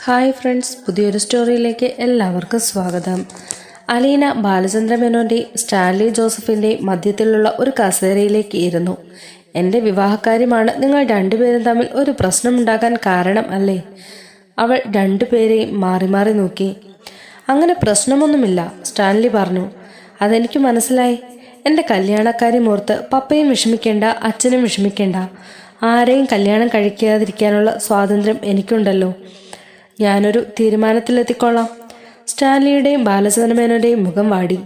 Hi friends, പുതിയൊരു സ്റ്റോറിയിലേക്ക് എല്ലാവർക്കും സ്വാഗതം. അലീന ബാലചന്ദ്ര മേനോൻ്റെയും സ്റ്റാൻലി ജോസഫിൻ്റെയും മധ്യത്തിലുള്ള ഒരു കസേരയിലേക്ക് ഇരുന്നു. എൻ്റെ വിവാഹക്കാര്യമാണ് നിങ്ങൾ രണ്ടുപേരും തമ്മിൽ ഒരു പ്രശ്നമുണ്ടാകാൻ കാരണം അല്ലേ? അവൾ രണ്ടുപേരെയും മാറി മാറി നോക്കി. അങ്ങനെ പ്രശ്നമൊന്നുമില്ല, സ്റ്റാൻലി പറഞ്ഞു. അതെനിക്ക് മനസ്സിലായി. എൻ്റെ കല്യാണക്കാര്യം ഓർത്ത് പപ്പയും വിഷമിക്കേണ്ട, അച്ഛനും വിഷമിക്കേണ്ട. ആരെയും കല്യാണം കഴിക്കാതിരിക്കാനുള്ള സ്വാതന്ത്ര്യം എനിക്കുണ്ടല്ലോ. ഞാനൊരു തീരുമാനത്തിലെത്തിക്കൊള്ളാം. സ്റ്റാൻലിയുടെയും ബാലചന്ദ്ര മേനോൻ്റെയും മുഖം വാടി.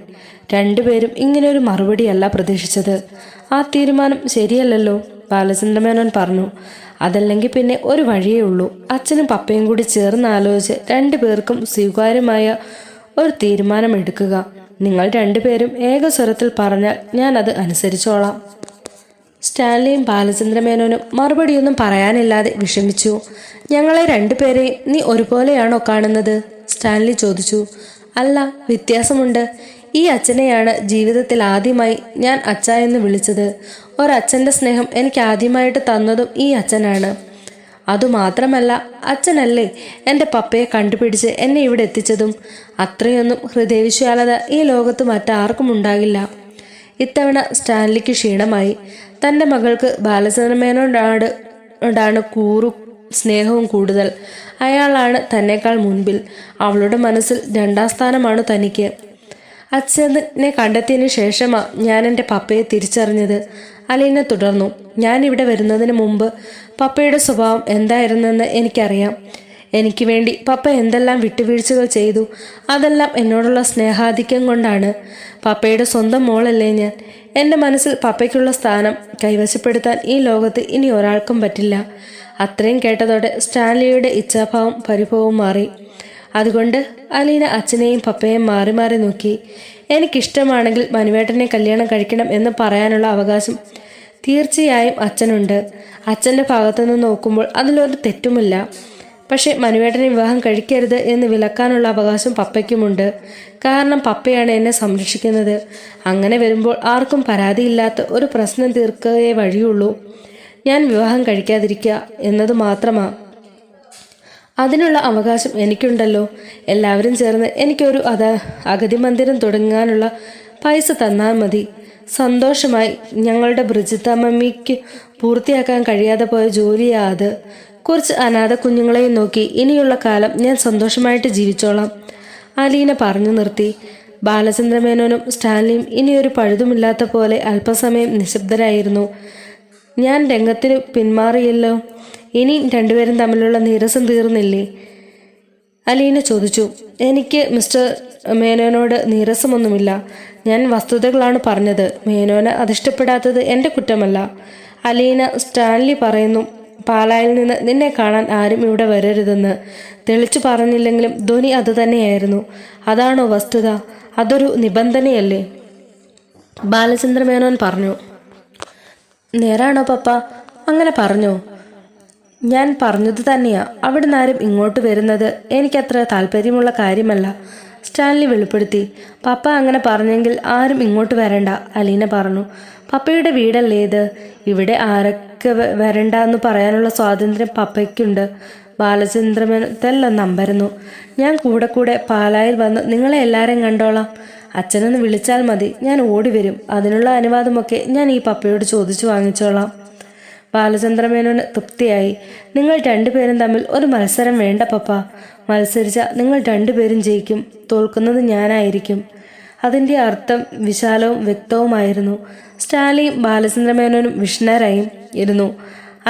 രണ്ടുപേരും ഇങ്ങനെയൊരു മറുപടിയല്ല പ്രതീക്ഷിച്ചത്. ആ തീരുമാനം ശരിയല്ലല്ലോ, ബാലചന്ദ്ര മേനോൻ പറഞ്ഞു. അതല്ലെങ്കിൽ പിന്നെ ഒരു വഴിയേ ഉള്ളൂ. അച്ഛനും പപ്പയും കൂടി ചേർന്ന് ആലോചിച്ച് രണ്ടുപേർക്കും സ്വീകാര്യമായ ഒരു തീരുമാനം എടുക്കുക. നിങ്ങൾ രണ്ടുപേരും ഏകസ്വരത്തിൽ പറഞ്ഞാൽ ഞാൻ അത് അനുസരിച്ചോളാം. സ്റ്റാൻലിയും ബാലചന്ദ്ര മേനോനും മറുപടിയൊന്നും പറയാനില്ലാതെ വിഷമിച്ചു. ഞങ്ങളെ രണ്ടുപേരെയും നീ ഒരുപോലെയാണോ കാണുന്നത്? സ്റ്റാൻലി ചോദിച്ചു. അല്ല, വ്യത്യാസമുണ്ട്. ഈ അച്ഛനെയാണ് ജീവിതത്തിൽ ആദ്യമായി ഞാൻ അച്ഛ എന്ന് വിളിച്ചത്. ഒരച്ഛൻ്റെ സ്നേഹം എനിക്ക് ആദ്യമായിട്ട് തന്നതും ഈ അച്ഛനാണ്. അതുമാത്രമല്ല, അച്ഛനല്ലേ എൻ്റെ പപ്പയെ കണ്ടുപിടിച്ച് എന്നെ ഇവിടെ എത്തിച്ചതും. അത്രയൊന്നും ഹൃദയവിശാലത ഈ ലോകത്ത് മറ്റാർക്കും ഉണ്ടാകില്ല. ഇത്തവണ സ്റ്റാൻലിക്ക് ക്ഷീണമായി. തൻ്റെ മകൾക്ക് ബാലചന്ദ്ര മേനോടാണ് സ്നേഹവും കൂടുതൽ. അയാളാണ് തന്നെക്കാൾ മുൻപിൽ. അവളുടെ മനസ്സിൽ രണ്ടാം സ്ഥാനമാണ് തനിക്ക്. അച്ഛനെ കണ്ടെത്തിയതിന് ശേഷമാണ് ഞാൻ എൻ്റെ പപ്പയെ തിരിച്ചറിഞ്ഞത്. അലീന തുടർന്നു. ഞാൻ ഇവിടെ വരുന്നതിന് മുമ്പ് പപ്പയുടെ സ്വഭാവം എന്തായിരുന്നെന്ന് എനിക്കറിയാം. എനിക്ക് വേണ്ടി പപ്പ എന്തെല്ലാം വിട്ടുവീഴ്ചകൾ ചെയ്തു. അതെല്ലാം എന്നോടുള്ള സ്നേഹാധിക്യം കൊണ്ടാണ്. പപ്പയുടെ സ്വന്തം മോളല്ലേ ഞാൻ. എൻ്റെ മനസ്സിൽ പപ്പയ്ക്കുള്ള സ്ഥാനം കൈവശപ്പെടുത്താൻ ഈ ലോകത്ത് ഇനി ഒരാൾക്കും പറ്റില്ല. അത്രയും കേട്ടതോടെ സ്റ്റാൻലിയുടെ ഇച്ഛാഭാവം പരിഭവവും മാറി. അതുകൊണ്ട് അലീന അച്ഛനെയും പപ്പയെയും മാറി മാറി നോക്കി. എനിക്കിഷ്ടമാണെങ്കിൽ മനുവേട്ടനെ കല്യാണം കഴിക്കണം എന്ന് പറയാനുള്ള അവകാശം തീർച്ചയായും അച്ഛനുണ്ട്. അച്ഛൻ്റെ ഭാഗത്തുനിന്ന് നോക്കുമ്പോൾ അതിലൊരു തെറ്റുമില്ല. പക്ഷേ മനുവേട്ടനെ വിവാഹം കഴിക്കരുത് എന്ന് വിലക്കാനുള്ള അവകാശം പപ്പയ്ക്കുമുണ്ട്. കാരണം പപ്പയാണ് എന്നെ സംരക്ഷിക്കുന്നത്. അങ്ങനെ വരുമ്പോൾ ആർക്കും പരാതിയില്ലാത്ത ഒരു പ്രശ്നം തീർക്കുകയേ വഴിയുള്ളൂ. ഞാൻ വിവാഹം കഴിക്കാതിരിക്കുക എന്നത് മാത്രമാണ്. അതിനുള്ള അവകാശം എനിക്കുണ്ടല്ലോ. എല്ലാവരും ചേർന്ന് എനിക്കൊരു അഗതി മന്ദിരം തുടങ്ങാനുള്ള പൈസ തന്നാൽ മതി. സന്തോഷമായി. ഞങ്ങളുടെ ബ്രിജിത്തമ്മയ്ക്ക് പൂർത്തിയാക്കാൻ കഴിയാതെ പോയ ജോലിയാ അത്. കുറച്ച് അനാഥ കുഞ്ഞുങ്ങളെയും നോക്കി ഇനിയുള്ള കാലം ഞാൻ സന്തോഷമായിട്ട് ജീവിച്ചോളാം, അലീന പറഞ്ഞു നിർത്തി. ബാലചന്ദ്ര മേനോനും സ്റ്റാൻലിയും ഇനിയൊരു പഴുതുമില്ലാത്ത പോലെ അല്പസമയം നിശബ്ദരായിരുന്നു. ഞാൻ രംഗത്തിന് പിന്മാറിയല്ലോ. ഇനി രണ്ടുപേരും തമ്മിലുള്ള നീരസം തീർന്നില്ലേ? അലീന ചോദിച്ചു. എനിക്ക് മിസ്റ്റർ മേനോനോട് നീരസമൊന്നുമില്ല. ഞാൻ വസ്തുതകളാണ് പറഞ്ഞത്. മേനോന് അതിഷ്ടപ്പെടാത്തത് എൻ്റെ കുറ്റമല്ല. അലീന, സ്റ്റാൻലി പറയുന്നു പാലായിൽ നിന്ന് നിന്നെ കാണാൻ ആരും ഇവിടെ വരരുതെന്ന്. തെളിച്ചു പറഞ്ഞില്ലെങ്കിലും ധ്വനി അതുതന്നെയായിരുന്നു. അതാണോ വസ്തുത? അതൊരു നിബന്ധനയല്ലേ? ബാലചന്ദ്ര മേനോൻ പറഞ്ഞു. നേരാണോ പപ്പ? അങ്ങനെ പറഞ്ഞോ? ഞാൻ പറഞ്ഞത് തന്നെയാ. അവിടുന്ന് ആരും ഇങ്ങോട്ട് വരുന്നത് എനിക്കത്ര താല്പര്യമുള്ള കാര്യമല്ല, സ്റ്റാൻലി വെളിപ്പെടുത്തി. പപ്പ അങ്ങനെ പറഞ്ഞെങ്കിൽ ആരും ഇങ്ങോട്ട് വരണ്ട, അലീന പറഞ്ഞു. പപ്പയുടെ വീടല്ലേ ഇത്? ഇവിടെ ആരൊക്കെ വരണ്ട എന്ന് പറയാനുള്ള സ്വാതന്ത്ര്യം പപ്പയ്ക്കുണ്ട്. ബാലചന്ദ്രമേനോൻ തെല്ലൊന്ന് അമ്പരന്നു. ഞാൻ കൂടെ കൂടെ പാലായിൽ വന്ന് നിങ്ങളെ എല്ലാവരെയും കണ്ടോളാം. അച്ഛനൊന്ന് വിളിച്ചാൽ മതി, ഞാൻ ഓടി വരും. അതിനുള്ള അനുവാദമൊക്കെ ഞാൻ ഈ പപ്പയോട് ചോദിച്ചു വാങ്ങിച്ചോളാം. ബാലചന്ദ്ര മേനോന് തൃപ്തിയായി. നിങ്ങൾ രണ്ടുപേരും തമ്മിൽ ഒരു മത്സരം വേണ്ട പപ്പ. മത്സരിച്ചാൽ നിങ്ങൾ രണ്ടുപേരും ജയിക്കും. തോൽക്കുന്നത് ഞാനായിരിക്കും. അതിൻ്റെ അർത്ഥം വിശാലവും വ്യക്തവുമായിരുന്നു. സ്റ്റാൻലിയും ബാലചന്ദ്ര മേനോനും വിഷ്ണരായും ഇരുന്നു.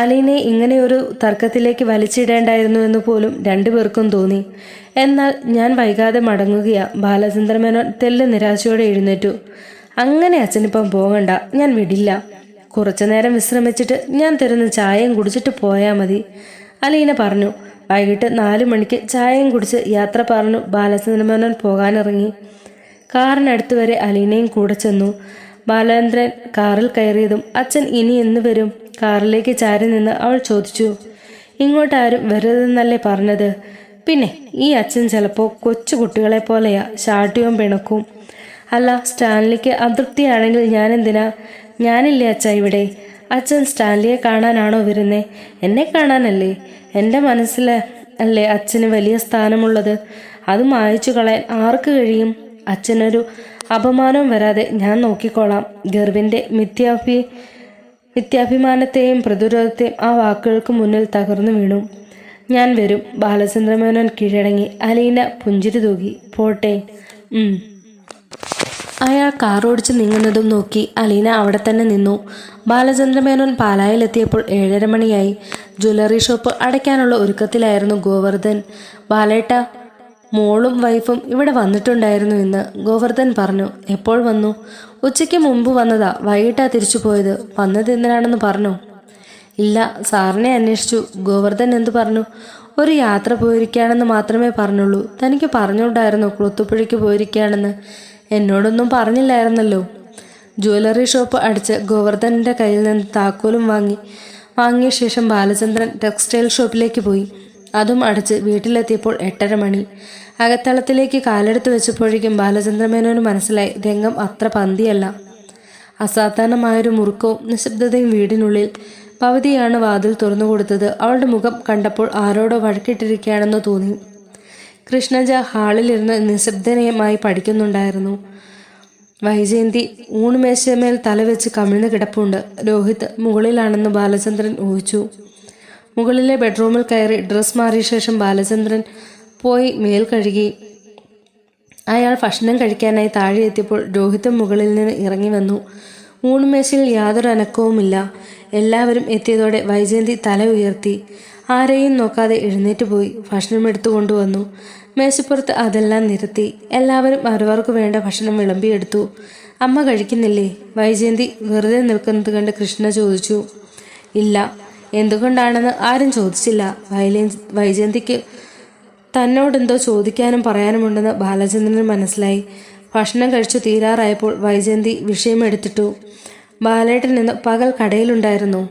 അലീനെ ഇങ്ങനെയൊരു തർക്കത്തിലേക്ക് വലിച്ചിടേണ്ടായിരുന്നു എന്ന് പോലും രണ്ടുപേർക്കും തോന്നി. എന്നാൽ ഞാൻ വൈകാതെ മടങ്ങുകയാ. ബാലചന്ദ്ര മേനോൻ തെല്ല് നിരാശയോടെ എഴുന്നേറ്റു. അങ്ങനെ അച്ഛനിപ്പം പോകണ്ട, ഞാൻ വിടില്ല. കുറച്ചു നേരം വിശ്രമിച്ചിട്ട് ഞാൻ തരുന്ന ചായയും കുടിച്ചിട്ട് പോയാൽ മതി, അലീന പറഞ്ഞു. വൈകിട്ട് 4 മണിക്ക് ചായയും കുടിച്ച് യാത്ര പറഞ്ഞു ബാലചന്ദ്ര മേനോൻ പോകാനിറങ്ങി. കാറിനടുത്ത് വരെ അലീനയും കൂടെ ചെന്നു. ബാലേന്ദ്രൻ കാറിൽ കയറിയതും അച്ഛൻ ഇനി എന്ന് വരും? കാറിലേക്ക് ചാരി നിന്ന് അവൾ ചോദിച്ചു. ഇങ്ങോട്ടാരും വരരുതെന്നല്ലേ പറഞ്ഞത്? പിന്നെ ഈ അച്ഛൻ ചിലപ്പോൾ കൊച്ചു കുട്ടികളെ പോലെയാ, ശാഠ്യവും പിണക്കും. അല്ല, സ്റ്റാൻലിക്ക് അതൃപ്തിയാണെങ്കിൽ ഞാനെന്തിനാ? ഞാനില്ലേ അച്ഛ ഇവിടെ. അച്ഛൻ സ്റ്റാൻലിയെ കാണാനാണോ വരുന്നേ? എന്നെ കാണാനല്ലേ? എൻ്റെ മനസ്സിൽ അല്ലേ അച്ഛന് വലിയ സ്ഥാനമുള്ളത്. അത് മായച്ചു കളയാൻ ആർക്ക് കഴിയും? അച്ഛനൊരു അപമാനവും വരാതെ ഞാൻ നോക്കിക്കോളാം. ഗർവിൻ്റെ മിഥ്യാഭിമാനത്തെയും പ്രതിരോധത്തെയും ആ വാക്കുകൾക്ക് മുന്നിൽ തകർന്നു വീണു. ഞാൻ വരും. ബാലചന്ദ്രമേനോൻ കീഴടങ്ങി. അലീന പുഞ്ചിരി തൂകി. പോട്ടെ. അയാൾ കാറോടിച്ച് നീങ്ങുന്നതും നോക്കി അലീന അവിടെ തന്നെ നിന്നു. ബാലചന്ദ്രമേനോൻ പാലായിലെത്തിയപ്പോൾ 7:30 മണിയായി. ജ്വല്ലറി ഷോപ്പ് അടയ്ക്കാനുള്ള ഒരുക്കത്തിലായിരുന്നു ഗോവർദ്ധൻ. ബാലേട്ട, മോളും വൈഫും ഇവിടെ വന്നിട്ടുണ്ടായിരുന്നു ഇന്ന്, ഗോവർദ്ധൻ പറഞ്ഞു. എപ്പോൾ വന്നു? ഉച്ചയ്ക്ക് മുമ്പ് വന്നതാ. വൈകിട്ടാ തിരിച്ചു പോയത്. വന്നത് എന്തിനാണെന്ന് പറഞ്ഞോ? ഇല്ല, സാറിനെ അന്വേഷിച്ചു. ഗോവർദ്ധൻ എന്തു പറഞ്ഞു? ഒരു യാത്ര പോയിരിക്കുകയാണെന്ന് മാത്രമേ പറഞ്ഞുള്ളൂ. തനിക്ക് പറഞ്ഞുകൊണ്ടായിരുന്നു കുളത്തുപുഴയ്ക്ക് പോയിരിക്കുകയാണെന്ന്? എന്നോടൊന്നും പറഞ്ഞില്ലായിരുന്നല്ലോ. ജ്വല്ലറി ഷോപ്പ് അടിച്ച് ഗോവർദ്ധൻ്റെ കയ്യിൽ നിന്ന് താക്കോലും വാങ്ങിയ ശേഷം ബാലചന്ദ്രൻ ടെക്സ്റ്റൈൽ ഷോപ്പിലേക്ക് പോയി. അതും അടച്ച് വീട്ടിലെത്തിയപ്പോൾ 8:30 മണി. അകത്തളത്തിലേക്ക് കാലെടുത്ത് വെച്ചപ്പോഴേക്കും ബാലചന്ദ്രമേനോന് മനസ്സിലായി രംഗം അത്ര പന്തിയല്ല. അസാധാരണമായൊരു മുറുക്കവും നിശബ്ദതയും വീടിനുള്ളിൽ. ഭവതിയാണ് വാതിൽ തുറന്നു കൊടുത്തത്. അവളുടെ മുഖം കണ്ടപ്പോൾ ആരോടോ വഴക്കിട്ടിരിക്കുകയാണെന്ന് തോന്നി. കൃഷ്ണജ ഹാളിലിരുന്ന് നിശബ്ദനയമായി പഠിക്കുന്നുണ്ടായിരുന്നു. വൈജയന്തി ഊണുമേശമേൽ തലവെച്ച് കമിഴ്ന്ന് കിടപ്പുണ്ട്. രോഹിത് മുകളിലാണെന്ന് ബാലചന്ദ്രൻ ഊഹിച്ചു. മുകളിലെ ബെഡ്റൂമിൽ കയറി ഡ്രസ് മാറിയ ശേഷം ബാലചന്ദ്രൻ പോയി മേൽ കഴുകി. അയാൾ ഭക്ഷണം കഴിക്കാനായി താഴെ എത്തിയപ്പോൾ രോഹിത് മുകളിൽ നിന്ന് ഇറങ്ങി വന്നു. ഊണുമേശയിൽ യാതൊരു അനക്കവുമില്ല. എല്ലാവരും എത്തിയതോടെ വൈജയന്തി തല ഉയർത്തി. ആരെയും നോക്കാതെ എഴുന്നേറ്റ് പോയി ഭക്ഷണം എടുത്തു കൊണ്ടുവന്നു. മേശപ്പുറത്ത് അതെല്ലാം നിരത്തി. എല്ലാവരും അവരവർക്ക് വേണ്ട ഭക്ഷണം വിളമ്പിയെടുത്തു. അമ്മ കഴിക്കുന്നില്ലേ? വൈജയന്തി വെറുതെ നിൽക്കുന്നത് കണ്ട് കൃഷ്ണ ചോദിച്ചു. ഇല്ല. എന്തുകൊണ്ടാണെന്ന് ആരും ചോദിച്ചില്ല. വൈജയന്തിക്ക് തന്നോടെന്തോ ചോദിക്കാനും പറയാനുമുണ്ടെന്ന് ബാലചന്ദ്രന് മനസ്സിലായി. ഭക്ഷണം കഴിച്ചു തീരാറായപ്പോൾ വൈജയന്തി വിഷയമെടുത്തിട്ടു. ബാലേട്ടൻ ഇന്ന് പകൽ കടയിലുണ്ടായിരുന്നു?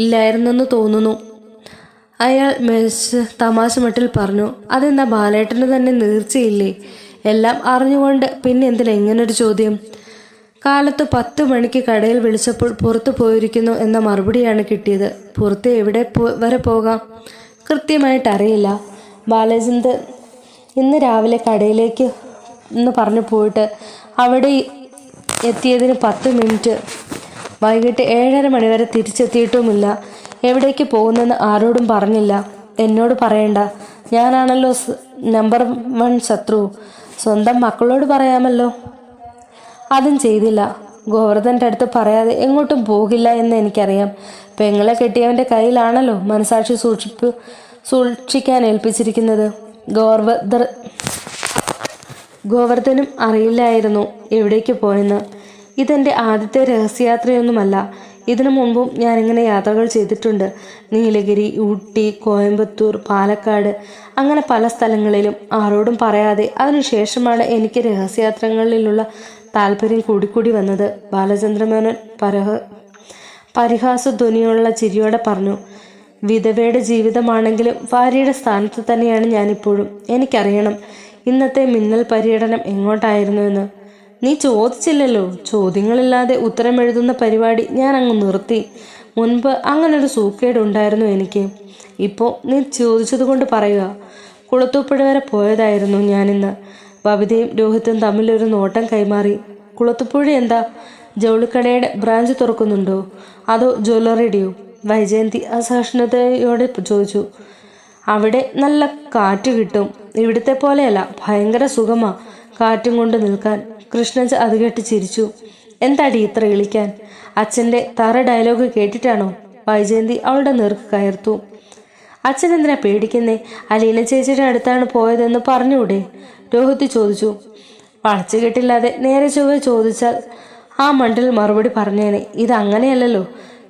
ഇല്ലായിരുന്നെന്ന് തോന്നുന്നു, അയാൾ തമാശ മട്ടിൽ പറഞ്ഞു. അതെന്താ, ബാലേട്ടന് തന്നെ നീർച്ചയില്ലേ? എല്ലാം അറിഞ്ഞുകൊണ്ട് പിന്നെ എന്തിനാ ഇങ്ങനൊരു ചോദ്യം? കാലത്ത് 10 മണിക്ക് കടയിൽ വിളിച്ചപ്പോൾ പുറത്തു പോയിരിക്കുന്നു എന്ന മറുപടിയാണ് കിട്ടിയത്. പുറത്ത് എവിടെ വരെ പോകാം? കൃത്യമായിട്ട് അറിയില്ല. ബാലചന്ദ്രൻ ഇന്ന് രാവിലെ കടയിലേക്ക് എന്ന് പറഞ്ഞു പോയിട്ട് അവിടെ എത്തിയതിന് 10 മിനിറ്റ്. വൈകിട്ട് 7:30 മണി വരെ തിരിച്ചെത്തിയിട്ടുമില്ല. എവിടേക്ക് പോകുന്നെന്ന് ആരോടും പറഞ്ഞില്ല. എന്നോട് പറയണ്ട, ഞാനാണല്ലോ നമ്പർ 1 ശത്രു. സ്വന്തം മക്കളോട് പറയാമല്ലോ. അതും ചെയ്തില്ല. ഗോവർദ്ധൻ്റെ അടുത്ത് പറയാതെ എങ്ങോട്ടും പോകില്ല എന്ന് എനിക്കറിയാം. പെങ്ങളെ കെട്ടിയവൻ്റെ കയ്യിലാണല്ലോ മനസാക്ഷി സൂക്ഷിക്കാൻ ഏൽപ്പിച്ചിരിക്കുന്നത്. ഗോവർദ്ധനും അറിയില്ലായിരുന്നു എവിടേക്ക് പോയെന്ന്. ഇതെൻ്റെ ആദ്യത്തെ രഹസ്യയാത്രയൊന്നുമല്ല. ഇതിനു മുമ്പും ഞാനിങ്ങനെ യാത്രകൾ ചെയ്തിട്ടുണ്ട്. നീലഗിരി, ഊട്ടി, കോയമ്പത്തൂർ, പാലക്കാട്, അങ്ങനെ പല സ്ഥലങ്ങളിലും ആരോടും പറയാതെ. അതിനുശേഷമാണ് എനിക്ക് രഹസ്യയാത്രകളിലുള്ള താല്പര്യം കൂടിക്കൂടി വന്നത്. ബാലചന്ദ്രമേനോൻ പരിഹാസധ്വനിയുള്ള ചിരിയോടെ പറഞ്ഞു. വിധവയുടെ ജീവിതമാണെങ്കിലും ഭാര്യയുടെ സ്ഥാനത്ത് തന്നെയാണ് ഞാനിപ്പോഴും. എനിക്കറിയണം ഇന്നത്തെ മിന്നൽ പര്യടനം എങ്ങോട്ടായിരുന്നുവെന്ന്. നീ ചോദിച്ചില്ലല്ലോ. ചോദ്യങ്ങളില്ലാതെ ഉത്തരം എഴുതുന്ന പരിപാടി ഞാൻ അങ്ങ് നിർത്തി. മുൻപ് അങ്ങനൊരു സൂക്കേടുണ്ടായിരുന്നു എനിക്ക്. ഇപ്പോൾ നീ ചോദിച്ചതുകൊണ്ട് പറയുക. കുളത്തൂപ്പുഴ വരെ പോയതായിരുന്നു ഞാനിന്ന്. ബബിതയും രോഹിത്തും തമ്മിലൊരു നോട്ടം കൈമാറി. കുളത്തുപുഴ എന്താ, ജൗളിക്കടയുടെ ബ്രാഞ്ച് തുറക്കുന്നുണ്ടോ അതോ ജ്വല്ലറിയുടെയോ? വൈജയന്തി അസഹിഷ്ണുതയോടെ ചോദിച്ചു. അവിടെ നല്ല കാറ്റ് കിട്ടും. ഇവിടുത്തെ പോലെയല്ല, ഭയങ്കര സുഖമാ കാറ്റും കൊണ്ട് നിൽക്കാൻ. കൃഷ്ണജ അത് കേട്ട് ചിരിച്ചു. എന്താടി ഇത്ര ഇളിക്കാൻ? അച്ഛൻ്റെ തറ ഡയലോഗ് കേട്ടിട്ടാണോ? വൈജയന്തി അവളുടെ നേർക്ക് കയർത്തു. അച്ഛൻ എന്തിനാ പേടിക്കുന്നേ? അലീന ചേച്ചിയുടെ അടുത്താണ് പോയതെന്ന് പറഞ്ഞുകൂടെ? രോഹിത് ചോദിച്ചു. വളച്ചു കെട്ടില്ലാതെ നേരെ ചൊവ്വേ ചോദിച്ചാൽ ആ മണ്ടിൽ മറുപടി പറഞ്ഞേനെ. ഇതങ്ങനെയല്ലല്ലോ,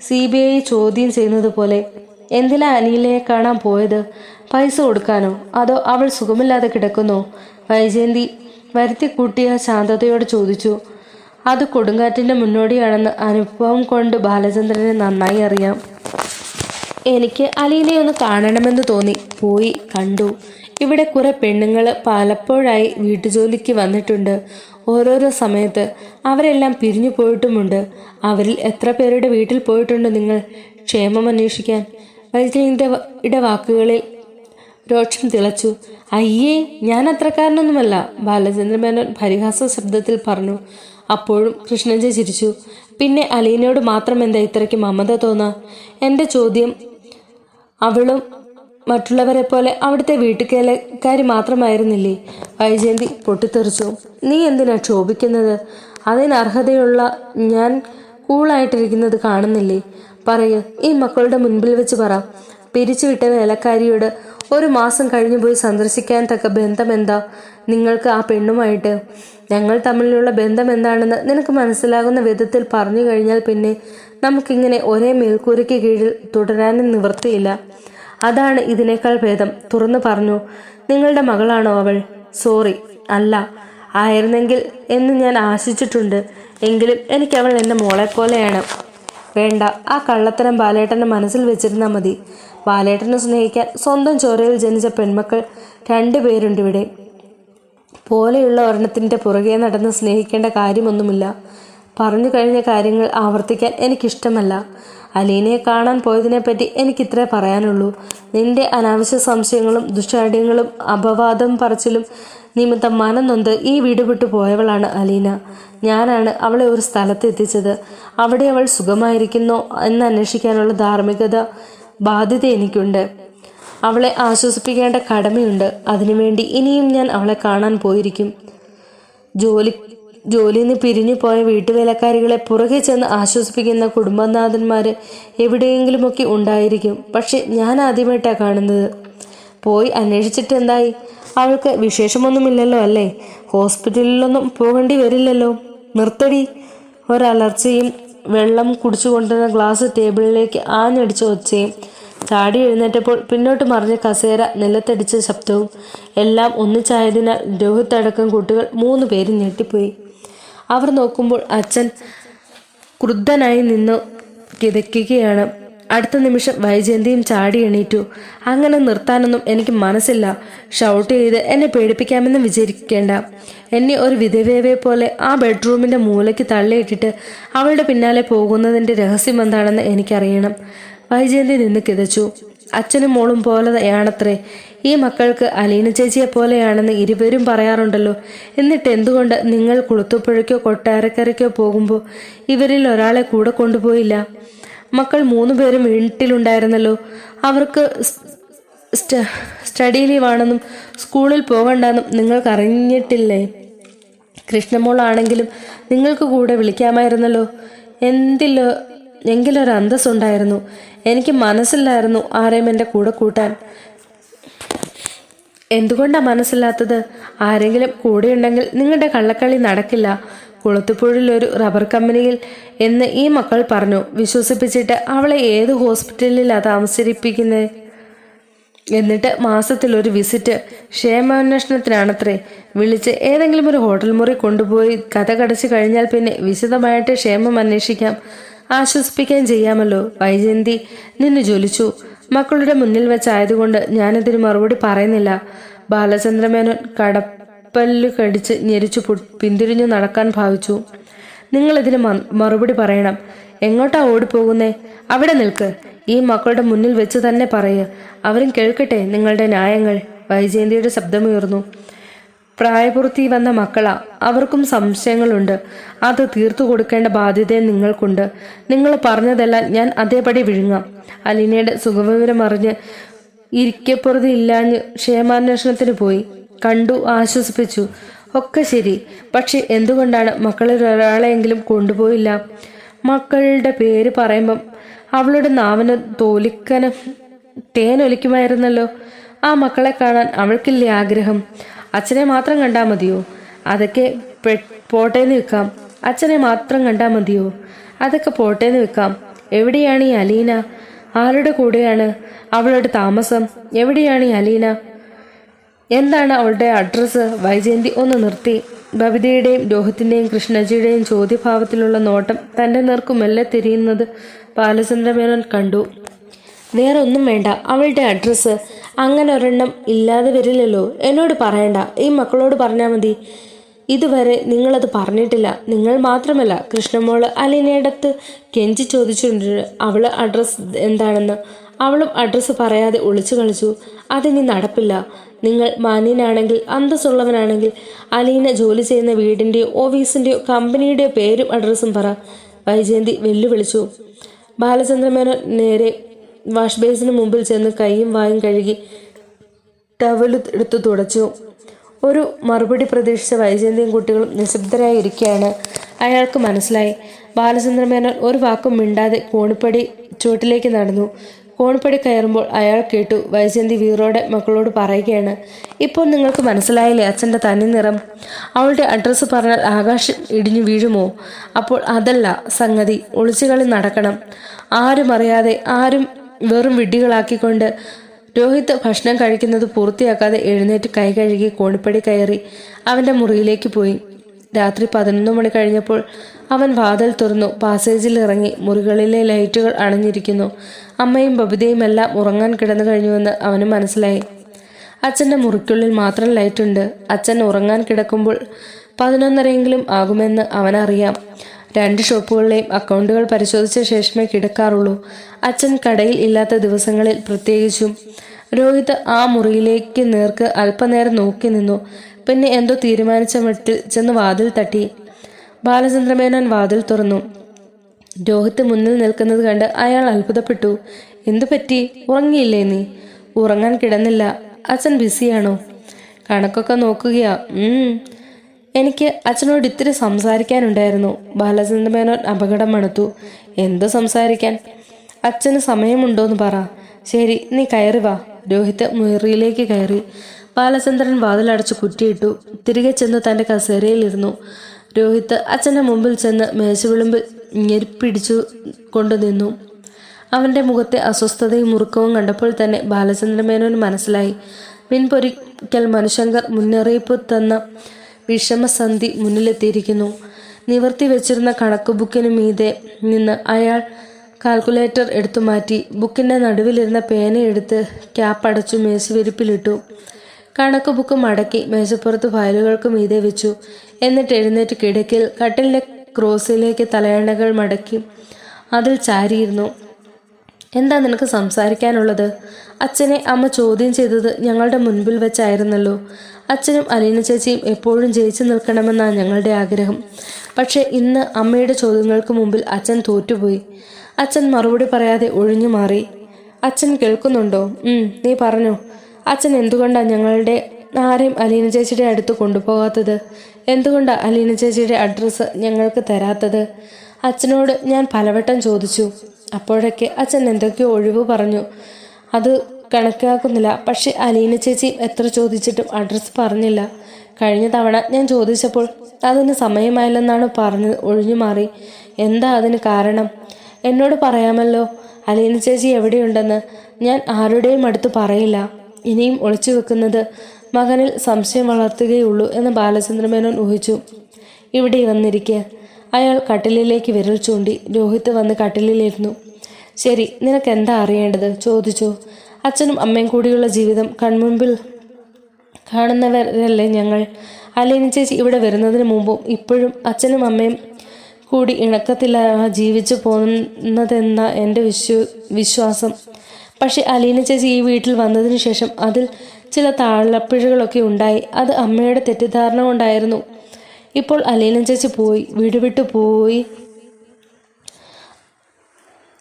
CBI ചോദ്യം ചെയ്യുന്നത് പോലെ. എന്തിനാ അനിലയെ കാണാൻ പോയത്? പൈസ കൊടുക്കാനോ അതോ അവൾ സുഖമില്ലാതെ കിടക്കുന്നോ? വൈജയന്തി വരുത്തി കൂട്ടിയ ശാന്തതയോട് ചോദിച്ചു. അത് കൊടുങ്കാറ്റിൻ്റെ മുന്നോടിയാണെന്ന് അനുഭവം കൊണ്ട് ബാലചന്ദ്രനെ നന്നായി അറിയാം. എനിക്ക് അലീനയൊന്ന് കാണണമെന്ന് തോന്നി. പോയി കണ്ടു. ഇവിടെ കുറെ പെണ്ണുങ്ങൾ പലപ്പോഴായി വീട്ടുജോലിക്ക് വന്നിട്ടുണ്ട്. ഓരോരോ സമയത്ത് അവരെല്ലാം പിരിഞ്ഞു പോയിട്ടുമുണ്ട്. അവരിൽ എത്ര പേരുടെ വീട്ടിൽ പോയിട്ടുണ്ട് നിങ്ങൾ ക്ഷേമം അന്വേഷിക്കാൻ? വൈജയന്തിയുടെ വാക്കുകളിൽ രോക്ഷം തിളച്ചു. അയ്യേ, ഞാൻ അത്രക്കാരനൊന്നുമല്ല, ബാലചന്ദ്ര മേനോൻ പരിഹാസ ശബ്ദത്തിൽ പറഞ്ഞു. അപ്പോഴും കൃഷ്ണജി ചിരിച്ചു. പിന്നെ അലീനയോട് മാത്രം എന്താ ഇത്രയ്ക്ക് മമത തോന്നാ? എൻ്റെ ചോദ്യം അവളും മറ്റുള്ളവരെ പോലെ അവിടുത്തെ വീട്ടുകാരി മാത്രമായിരുന്നില്ലേ? വൈജയന്തി പൊട്ടിത്തെറിച്ചു. നീ എന്തിനാ ക്ഷോഭിക്കുന്നത്? അതിന് അർഹതയുള്ള ഞാൻ കൂളായിട്ടിരിക്കുന്നത് കാണുന്നില്ലേ? പറയൂ, ഈ മക്കളുടെ മുൻപിൽ വെച്ച് പറ. പിരിച്ചുവിട്ട വേലക്കാരിയോട് ഒരു മാസം കഴിഞ്ഞു പോയി സന്ദർശിക്കാൻ തക്ക ബന്ധം എന്താ നിങ്ങൾക്ക് ആ പെണ്ണുമായിട്ട്? ഞങ്ങൾ തമ്മിലുള്ള ബന്ധം എന്താണെന്ന് നിനക്ക് മനസ്സിലാകുന്ന വിധത്തിൽ പറഞ്ഞു കഴിഞ്ഞാൽ പിന്നെ നമുക്കിങ്ങനെ ഒരേ മേൽക്കൂരയ്ക്ക് കീഴിൽ തുടരാനും നിവൃത്തിയില്ല. അതാണ് ഇതിനേക്കാൾ ഭേദം. തുറന്നു പറഞ്ഞു. നിങ്ങളുടെ മകളാണോ അവൾ? സോറി, അല്ല. ആയിരുന്നെങ്കിൽ എന്ന് ഞാൻ ആശിച്ചിട്ടുണ്ട്. എങ്കിലും എനിക്കവൾ എൻ്റെ മോളെപ്പോലെയാണ്. വേണ്ട, ആ കള്ളത്തരം ബാലേട്ടൻ്റെ മനസ്സിൽ വെച്ചിരുന്നാൽ മതി. ബാലേട്ടനെ സ്നേഹിക്കാൻ സ്വന്തം ചോരയിൽ ജനിച്ച പെൺമക്കൾ 2 പേരുണ്ട് ഇവിടെ. പോലെയുള്ള ഒരെണ്ണത്തിൻ്റെ പുറകെ നടന്ന് സ്നേഹിക്കേണ്ട കാര്യമൊന്നുമില്ല. പറഞ്ഞു കഴിഞ്ഞ കാര്യങ്ങൾ ആവർത്തിക്കാൻ എനിക്കിഷ്ടമല്ല. അലീനയെ കാണാൻ പോയതിനെപ്പറ്റി എനിക്കിത്രേ പറയാനുള്ളൂ. നിന്റെ അനാവശ്യ സംശയങ്ങളും ദുഷ്ടാഢ്യങ്ങളും അപവാദം പറച്ചിലും നിമിത്തം മനം നൊന്ത് ഈ വീട് വിട്ടു പോയവളാണ് അലീന. ഞാനാണ് അവളെ ഒരു സ്ഥലത്ത് എത്തിച്ചത്. അവിടെ അവൾ സുഖമായിരിക്കുന്നോ എന്ന് അന്വേഷിക്കാനുള്ള ധാർമ്മികത ബാധ്യത എനിക്കുണ്ട്. അവളെ ആശ്വസിപ്പിക്കേണ്ട കടമയുണ്ട്. അതിനുവേണ്ടി ഇനിയും ഞാൻ അവളെ കാണാൻ പോയിരിക്കും. ജോലിയിൽ നിന്ന് പിരിഞ്ഞു പോയ വീട്ടുവേലക്കാരികളെ പുറകെ ചെന്ന് ആശ്വസിപ്പിക്കുന്ന കുടുംബനാഥന്മാർ എവിടെയെങ്കിലുമൊക്കെ ഉണ്ടായിരിക്കും. പക്ഷെ ഞാൻ ആദ്യമായിട്ടാണ് കാണുന്നത്. പോയി അന്വേഷിച്ചിട്ട് എന്തായി? അവൾക്ക് വിശേഷമൊന്നുമില്ലല്ലോ അല്ലേ? ഹോസ്പിറ്റലിലൊന്നും പോകേണ്ടി വരില്ലല്ലോ. നിർത്തടി. ഒരലർച്ചയും വെള്ളം കുടിച്ചുകൊണ്ടിരുന്ന ഗ്ലാസ് ടേബിളിലേക്ക് ആഞ്ഞടിച്ച ഒച്ചയും ചാടി എഴുന്നേറ്റപ്പോൾ പിന്നോട്ട് മറിഞ്ഞ കസേര നിലത്തടിച്ച ശബ്ദവും എല്ലാം ഒന്നിച്ചായതിനാൽ രോഹിത്തടക്കം കുട്ടികൾ 3 പേരും ഞെട്ടിപ്പോയി. അവർ നോക്കുമ്പോൾ അച്ഛൻ ക്രുദ്ധനായി നിന്നു കിതയ്ക്കുകയാണ്. അടുത്ത നിമിഷം വൈജയന്തിയും ചാടി എണീറ്റു. അങ്ങനെ നിർത്താനൊന്നും എനിക്ക് മനസ്സില്ല. ഷൗട്ട് ചെയ്ത് എന്നെ പേടിപ്പിക്കാമെന്ന് വിചാരിക്കേണ്ട. എന്നെ ഒരു വിധവയെ പോലെ ആ ബെഡ്റൂമിൻ്റെ മൂലയ്ക്ക് തള്ളിയിട്ടിട്ട് അവളുടെ പിന്നാലെ പോകുന്നതിൻ്റെ രഹസ്യം എന്താണെന്ന് എനിക്കറിയണം. വൈജയന്തി നിന്ന് കിതച്ചു. അച്ഛനും മോളും പോലെയാണത്രേ ഈ മക്കൾക്ക്. അലീന ചേച്ചിയെ പോലെയാണെന്ന് ഇരുവരും പറയാറുണ്ടല്ലോ. എന്നിട്ട് എന്തുകൊണ്ട് നിങ്ങൾ കുളുത്തുപുഴയ്ക്കോ കൊട്ടാരക്കരയ്ക്കോ പോകുമ്പോൾ ഇവരിൽ ഒരാളെ കൂടെ കൊണ്ടുപോയില്ല? മക്കൾ 3 പേരും വീട്ടിലുണ്ടായിരുന്നല്ലോ. അവർക്ക് സ്റ്റഡി ലീവാണെന്നും സ്കൂളിൽ പോകണ്ടെന്നും നിങ്ങൾക്കറിഞ്ഞിട്ടില്ലേ? കൃഷ്ണമോളാണെങ്കിലും നിങ്ങൾക്ക് കൂടെ വിളിക്കാമായിരുന്നല്ലോ. എങ്കിലൊരു അന്തസ്സുണ്ടായിരുന്നു. എനിക്ക് മനസ്സിലായിരുന്നു ആരെയും എൻ്റെ കൂടെ കൂട്ടാൻ. എന്തുകൊണ്ടാണ് മനസ്സില്ലാത്തത്? ആരെങ്കിലും കൂടെയുണ്ടെങ്കിൽ നിങ്ങളുടെ കള്ളക്കളി നടക്കില്ല. കുളത്തുപുഴയിൽ ഒരു റബ്ബർ കമ്പനിയിൽ എന്ന് ഈ മക്കൾ പറഞ്ഞു. വിശ്വസിപ്പിച്ചിട്ട് അവളെ ഏത് ഹോസ്പിറ്റലിലാണ് താമസിപ്പിക്കുന്നത്? എന്നിട്ട് മാസത്തിലൊരു വിസിറ്റ്. ക്ഷേമാന്വേഷണത്തിനാണത്രേ. വിളിച്ച് ഏതെങ്കിലും ഒരു ഹോട്ടൽ മുറി കൊണ്ടുപോയി കഥ കടച്ചു കഴിഞ്ഞാൽ പിന്നെ വിശദമായിട്ട് ക്ഷേമം അന്വേഷിക്കാം, ആശ്വസിപ്പിക്കുകയും ചെയ്യാമല്ലോ. വൈജയന്തി നിന്ന് ജ്വലിച്ചു. മക്കളുടെ മുന്നിൽ വെച്ചായതുകൊണ്ട് ഞാനതിന് മറുപടി പറയുന്നില്ല. ബാലചന്ദ്രമേനോൻ കടപ്പല്ലു കടിച്ച് ഞെരിച്ചു പിന്തിരിഞ്ഞു നടക്കാൻ ഭാവിച്ചു. നിങ്ങളിതിന് മറുപടി പറയണം. എങ്ങോട്ടാ ഓടിപ്പോകുന്നേ? അവിടെ നിൽക്ക്. ഈ മക്കളുടെ മുന്നിൽ വെച്ച് തന്നെ പറയുക. അവരും കേൾക്കട്ടെ നിങ്ങളുടെ ന്യായങ്ങൾ. വൈജയന്തിയുടെ ശബ്ദമുയർന്നു. പ്രായപൂർത്തി വന്ന മക്കളാ, അവർക്കും സംശയങ്ങളുണ്ട്. അത് തീർത്തു കൊടുക്കേണ്ട ബാധ്യതയും നിങ്ങൾക്കുണ്ട്. നിങ്ങൾ പറഞ്ഞതെല്ലാം ഞാൻ അതേപടി വിഴുങ്ങാം. അലീനയുടെ സുഖവിവരം അറിഞ്ഞ് ഇരിക്കപ്പുറതി ഇല്ലാഞ്ഞ് ക്ഷേമാന്വേഷണത്തിന് പോയി. കണ്ടു, ആശ്വസിപ്പിച്ചു. ഒക്കെ ശരി. പക്ഷെ എന്തുകൊണ്ടാണ് മക്കളിൽ ഒരാളെയെങ്കിലും കൊണ്ടുപോയില്ല? മക്കളുടെ പേര് പറയുമ്പം അവളുടെ നാവിന് തേനൊലിക്കുമായിരുന്നല്ലോ. ആ മക്കളെ കാണാൻ അവൾക്കില്ലേ ആഗ്രഹം? അച്ഛനെ മാത്രം കണ്ടാൽ മതിയോ? അതൊക്കെ പോട്ടേന്ന് വെക്കാം. അച്ഛനെ മാത്രം കണ്ടാൽ മതിയോ? അതൊക്കെ പോട്ടേന്ന് വെക്കാം. എവിടെയാണ് ഈ അലീന? ആരുടെ കൂടെയാണ് അവളുടെ താമസം? എവിടെയാണ് ഈ അലീന? എന്താണ് അവളുടെ അഡ്രസ്സ്? വൈജയന്തി ഒന്ന് നിർത്തി. ബബിതയുടെയും രോഹിത്തിൻ്റെയും കൃഷ്ണജിയുടെയും ചോദ്യഭാവത്തിലുള്ള നോട്ടം തൻ്റെ നേർക്കു മെല്ലെ തിരിയുന്നത് ബാലചന്ദ്രമേനോൻ കണ്ടു. വേറെ ഒന്നും വേണ്ട, അവളുടെ അഡ്രസ്സ്. അങ്ങനെ ഒരെണ്ണം ഇല്ലാതെ വരില്ലല്ലോ. എന്നോട് പറയണ്ട, ഈ മക്കളോട് പറഞ്ഞാൽ മതി. ഇതുവരെ നിങ്ങളത് പറഞ്ഞിട്ടില്ല. നിങ്ങൾ മാത്രമല്ല, കൃഷ്ണമോള് അലീനയുടെ അടുത്ത് കെഞ്ചി ചോദിച്ചിട്ടുണ്ട് അവൾ അഡ്രസ്സ് എന്താണെന്ന്. അവളും അഡ്രസ്സ് പറയാതെ ഒളിച്ചു കളിച്ചു. അതിനി നടപ്പില്ല. നിങ്ങൾ മാന്യനാണെങ്കിൽ, അന്തസ്സുള്ളവനാണെങ്കിൽ അലീന ജോലി ചെയ്യുന്ന വീടിൻ്റെയോ ഓഫീസിൻ്റെയോ കമ്പനിയുടെയോ പേരും അഡ്രസ്സും പറ, വൈജയന്തി വെല്ലുവിളിച്ചു. ബാലചന്ദ്രമേനോൻ നേരെ വാഷ് ബേസിന് മുമ്പിൽ ചെന്ന് കൈയും വായും കഴുകി ടവല് എടുത്തു തുടച്ചു. ഒരു മറുപടി പ്രതീക്ഷിച്ച വൈജയന്തിയും കുട്ടികളും നിശബ്ദരായി ഇരിക്കുകയാണ്. അയാൾക്ക് മനസ്സിലായി. ബാലചന്ദ്രമേനോൻ ഒരു വാക്കും മിണ്ടാതെ കോണിപ്പടി ചുവട്ടിലേക്ക് നടന്നു. കോണിപ്പടി കയറുമ്പോൾ അയാൾ കേട്ടു വൈജയന്തി വീറോടെ മക്കളോട് പറയുകയാണ്, ഇപ്പോൾ നിങ്ങൾക്ക് മനസ്സിലായില്ലേ അച്ഛൻ്റെ തനി നിറം? അവളുടെ അഡ്രസ്സ് പറഞ്ഞാൽ ആകാശം ഇടിഞ്ഞു വീഴുമോ? അപ്പോൾ അതല്ല സംഗതി. ഒളിച്ചുകളി നടക്കണം. ആരും അറിയാതെ, ആരും വെറും വിഡ്ഢികളാക്കിക്കൊണ്ട്. രോഹിത് ഭക്ഷണം കഴിക്കുന്നത് പൂർത്തിയാക്കാതെ എഴുന്നേറ്റ് കൈ കഴുകി കോണിപ്പടി കയറി അവൻ്റെ മുറിയിലേക്ക് പോയി. രാത്രി 11 മണി കഴിഞ്ഞപ്പോൾ അവൻ വാതിൽ തുറന്നു. പാസേജിൽ ഇറങ്ങി. മുറികളിലെ ലൈറ്റുകൾ അണഞ്ഞിരിക്കുന്നു. അമ്മയും ബബിതയും എല്ലാം ഉറങ്ങാൻ കിടന്നു കഴിഞ്ഞുവെന്ന് അവന് മനസ്സിലായി. അച്ഛൻ്റെ മുറിക്കുള്ളിൽ മാത്രം ലൈറ്റുണ്ട്. അച്ഛൻ ഉറങ്ങാൻ കിടക്കുമ്പോൾ 11:30 ആകുമെന്ന് അവനറിയാം. 2 ഷോപ്പുകളിലെയും അക്കൗണ്ടുകൾ പരിശോധിച്ച ശേഷമേ കിടക്കാറുള്ളൂ. അച്ഛൻ കടയിൽ ഇല്ലാത്ത ദിവസങ്ങളിൽ പ്രത്യേകിച്ചും. രോഹിത് ആ മുറിയിലേക്ക് നേർക്ക് അല്പനേരം നോക്കി നിന്നു. പിന്നെ എന്തോ തീരുമാനിച്ച മട്ടിൽ ചെന്ന് വാതിൽ തട്ടി. ബാലചന്ദ്രമേനോൻ വാതിൽ തുറന്നു. രോഹിത് മുന്നിൽ നിൽക്കുന്നത് കണ്ട് അയാൾ അത്ഭുതപ്പെട്ടു. എന്തു പറ്റി? ഉറങ്ങിയില്ലേ നീ? ഉറങ്ങാൻ കിടന്നില്ല. അച്ഛൻ ബിസിയാണോ? കണക്കൊക്കെ നോക്കുകയാ. എനിക്ക് അച്ഛനോട് ഇത്തിരി സംസാരിക്കാനുണ്ടായിരുന്നു. ബാലചന്ദ്രമേനോൻ അപകടം മണത്തു. എന്ത് സംസാരിക്കാൻ? അച്ഛന് സമയമുണ്ടോന്ന് പറ. ശരി, നീ കയറി വാ. രോഹിത് മുറിയിലേക്ക് കയറി. ബാലചന്ദ്രൻ വാതിലടച്ച് കുറ്റിയിട്ടു. തിരികെ ചെന്ന് തൻ്റെ കസേരയിലിരുന്നു. രോഹിത് അച്ഛൻ്റെ മുമ്പിൽ ചെന്ന് മേശവിളിമ്പിൽ ഞെരിപ്പിടിച്ചു കൊണ്ടു നിന്നു. അവൻ്റെ മുഖത്തെ അസ്വസ്ഥതയും മുറുക്കവും കണ്ടപ്പോൾ തന്നെ ബാലചന്ദ്രമേനോന് മനസ്സിലായി. മുൻപൊരിക്കൽ മനുശങ്കർ മുന്നറിയിപ്പ് തന്ന വിഷമസന്ധി മുന്നിലെത്തിയിരിക്കുന്നു. നിവർത്തി വെച്ചിരുന്ന കണക്ക് ബുക്കിന് മീതെ നിന്ന് അയാൾ കാൽക്കുലേറ്റർ എടുത്തു മാറ്റി. ബുക്കിൻ്റെ നടുവിലിരുന്ന പേനയെടുത്ത് ക്യാപ്പടച്ചു മേശവിരിപ്പിലിട്ടു. കണക്ക് ബുക്ക് മടക്കി മേശപ്പുറത്ത് ഫയലുകൾക്ക് മീതെ വെച്ചു. എന്നിട്ട് എഴുന്നേറ്റ് കിടക്കിൽ കട്ടിലിൻ്റെ ക്രോസിലേക്ക് തലയണകൾ മടക്കി അതിൽ ചാരിയിരുന്നു. എന്താ നിനക്ക് സംസാരിക്കാനുള്ളത്? അച്ഛനെ അമ്മ ചോദ്യം ചെയ്തത് ഞങ്ങളുടെ മുൻപിൽ വെച്ചായിരുന്നല്ലോ. അച്ഛനും അലീന ചേച്ചിയും എപ്പോഴും ജയിച്ചു നിൽക്കണമെന്നാണ് ഞങ്ങളുടെ ആഗ്രഹം. പക്ഷേ ഇന്ന് അമ്മയുടെ ചോദ്യങ്ങൾക്ക് മുമ്പിൽ അച്ഛൻ തോറ്റുപോയി. അച്ഛൻ മറുപടി പറയാതെ ഒഴിഞ്ഞു മാറി. അച്ഛൻ കേൾക്കുന്നുണ്ടോ? നീ പറഞ്ഞോ. അച്ഛൻ എന്തുകൊണ്ടാണ് ഞങ്ങളുടെ ആരെയും അലീന ചേച്ചിയുടെ അടുത്ത് കൊണ്ടുപോകാത്തത്? എന്തുകൊണ്ടാണ് അലീന ചേച്ചിയുടെ അഡ്രസ്സ് ഞങ്ങൾക്ക് തരാത്തത്? അച്ഛനോട് ഞാൻ പലവട്ടം ചോദിച്ചു. അപ്പോഴൊക്കെ അച്ഛൻ എന്തൊക്കെയോ ഒഴിവ് പറഞ്ഞു. അത് കണക്കാക്കുന്നില്ല. പക്ഷെ അലീന ചേച്ചി എത്ര ചോദിച്ചിട്ടും അഡ്രസ്സ് പറഞ്ഞില്ല. കഴിഞ്ഞ തവണ ഞാൻ ചോദിച്ചപ്പോൾ അതിന് സമയമായില്ലെന്നാണ് പറഞ്ഞ് ഒഴിഞ്ഞു മാറി. എന്താ അതിന് കാരണം? എന്നോട് പറയാമല്ലോ. അലീന ചേച്ചി എവിടെയുണ്ടെന്ന് ഞാൻ ആരുടെയും അടുത്ത് പറയില്ല. ഇനിയും ഒളിച്ചു വെക്കുന്നത് മകനിൽ സംശയം വളർത്തുകയുള്ളൂ എന്ന് ബാലചന്ദ്രമേനോൻ ഊഹിച്ചു. ഇവിടെ വന്നിരിക്കുക. അയാൾ കട്ടിലിലേക്ക് വിരൽ ചൂണ്ടി. രോഹിത് വന്ന് കട്ടിലിലിരുന്നു. ശരി, നിനക്ക് എന്താ അറിയേണ്ടത്? ചോദിച്ചു. അച്ഛനും അമ്മയും കൂടിയുള്ള ജീവിതം കൺമുൻപിൽ കാണുന്നവരല്ലേ ഞങ്ങൾ. അലീന ചേച്ചി ഇവിടെ വരുന്നതിന് മുമ്പും ഇപ്പോഴും അച്ഛനും അമ്മയും കൂടി ഇണക്കത്തില്ല ജീവിച്ചു പോകുന്നതെന്ന എൻ്റെ വിശ്വാസം. പക്ഷെ അലീന ചേച്ചി ഈ വീട്ടിൽ വന്നതിന് ശേഷം അതിൽ ചില താളപ്പിഴകളൊക്കെ ഉണ്ടായി. അത് അമ്മയുടെ തെറ്റിദ്ധാരണ കൊണ്ടായിരുന്നു. ഇപ്പോൾ അലീന ചേച്ചി പോയി, വീട് വിട്ടു പോയി.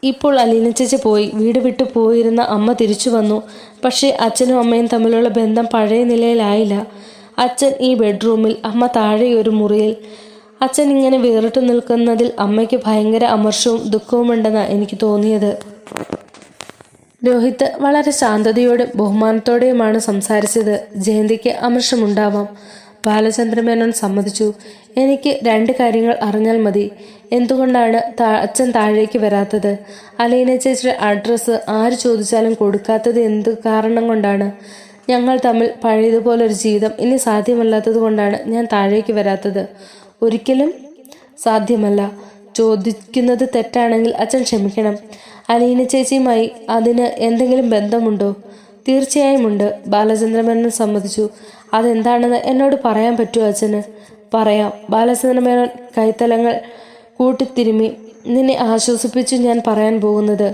ഇപ്പോൾ അലീന ചേച്ചി പോയി വീട് വിട്ടു പോയിരുന്ന അമ്മ തിരിച്ചു വന്നു. പക്ഷേ അച്ഛനും അമ്മയും തമ്മിലുള്ള ബന്ധം പഴയ നിലയിലായില്ല. അച്ഛൻ ഈ ബെഡ്റൂമിൽ, അമ്മ താഴെ ഒരു മുറിയിൽ. അച്ഛൻ ഇങ്ങനെ വേറിട്ട് നിൽക്കുന്നതിൽ അമ്മയ്ക്ക് ഭയങ്കര അമർഷവും ദുഃഖവുമുണ്ടെന്നാണ് എനിക്ക് തോന്നിയത്. രോഹിത് വളരെ ശാന്തതയോടും ബഹുമാനത്തോടെയുമാണ് സംസാരിച്ചത്. ജയന്തിക്ക് അമർഷമുണ്ടാവാം. ബാലചന്ദ്രമേനോൻ സമ്മതിച്ചു. എനിക്ക് 2 കാര്യങ്ങൾ അറിഞ്ഞാൽ മതി. എന്തുകൊണ്ടാണ് അച്ഛൻ താഴേക്ക് വരാത്തത്? അലീന ചേച്ചിയുടെ അഡ്രസ്സ് ആര് ചോദിച്ചാലും കൊടുക്കാത്തത് എന്ത് കാരണം കൊണ്ടാണ്? ഞങ്ങൾ തമ്മിൽ പഴയതുപോലൊരു ജീവിതം ഇനി സാധ്യമല്ലാത്തത് കൊണ്ടാണ് ഞാൻ താഴേക്ക് വരാത്തത്. ഒരിക്കലും സാധ്യമല്ല. ചോദിക്കുന്നത് തെറ്റാണെങ്കിൽ അച്ഛൻ ക്ഷമിക്കണം. അലീന ചേച്ചിയുമായി അതിന് എന്തെങ്കിലും ബന്ധമുണ്ടോ? തീർച്ചയായും ഉണ്ട്. ബാലചന്ദ്രമേനോൻ സമ്മതിച്ചു. അതെന്താണെന്ന് എന്നോട് പറയാൻ പറ്റുമോ അച്ഛന്? പറയാം. ബാലചന്ദ്രമേനോൻ കൈത്തലങ്ങൾ കൂട്ടിത്തിരുമ്മി. നിന്നെ ആശ്വസിപ്പിച്ചു ഞാൻ പറയാൻ പോകുന്നത്.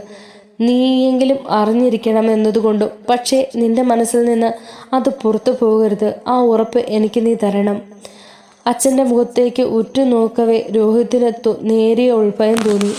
നീയെങ്കിലും അറിഞ്ഞിരിക്കണം എന്നതുകൊണ്ടും. പക്ഷേ നിന്റെ മനസ്സിൽ നിന്ന് അത് പുറത്തു പോകരുത്. ആ ഉറപ്പ് എനിക്ക് നീ തരണം. അച്ഛൻ്റെ മുഖത്തേക്ക് ഉറ്റുനോക്കവേ രോഹിത്തിന് നേരിയ ഉൾഭയം തോന്നി.